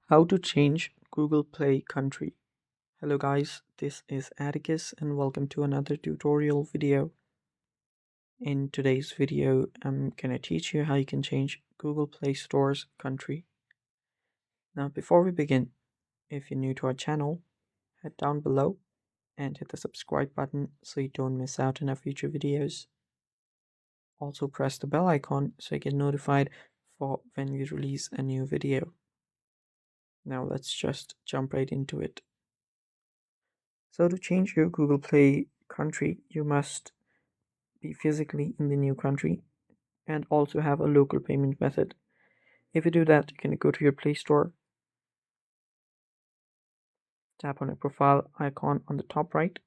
How to change Google Play country. Hello guys, this is Atticus and welcome to another tutorial video. In today's video, I'm gonna teach you how you can change Google Play Store's country. Now before we begin, if you're new to our channel, head down below and hit the subscribe button so you don't miss out on our future videos. Also press the bell icon so you get notified for when we release a new video. Now let's just jump right into it. So to change your Google Play country, you must be physically in the new country and also have a local payment method. If you do that, you can go to your Play Store, tap on a profile icon on the top right.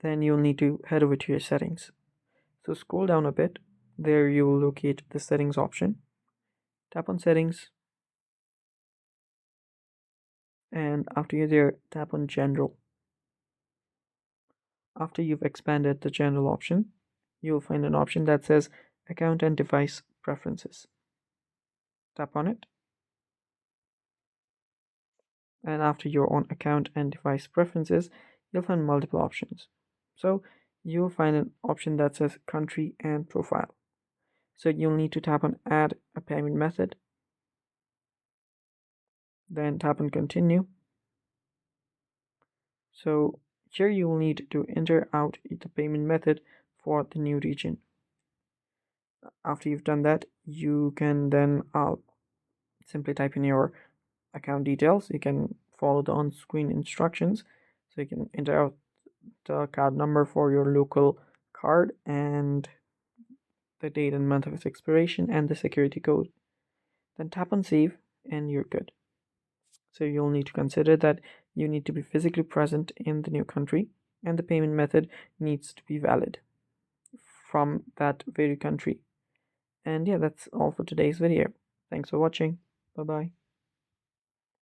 Then you'll need to head over to your settings. So scroll down a bit. There you will locate the settings option. Tap on settings. And after you're there, tap on general. After you've expanded the general option, you'll find an option that says account and device preferences. Tap on it. And after your own account and device preferences, you'll find multiple options. So you'll find an option that says country and profile. So you'll need to tap on add a payment method, then tap on continue. So here you will need to enter out the payment method for the new region. After you've done that, you can then simply type in your account details. You can follow the on-screen instructions. So you can enter out the card number for your local card and the date and month of its expiration and the security code. Then tap on save and you're good. So you'll need to consider that you need to be physically present in the new country and the payment method needs to be valid from that very country. And yeah, that's all for today's video. Thanks for watching. Bye bye.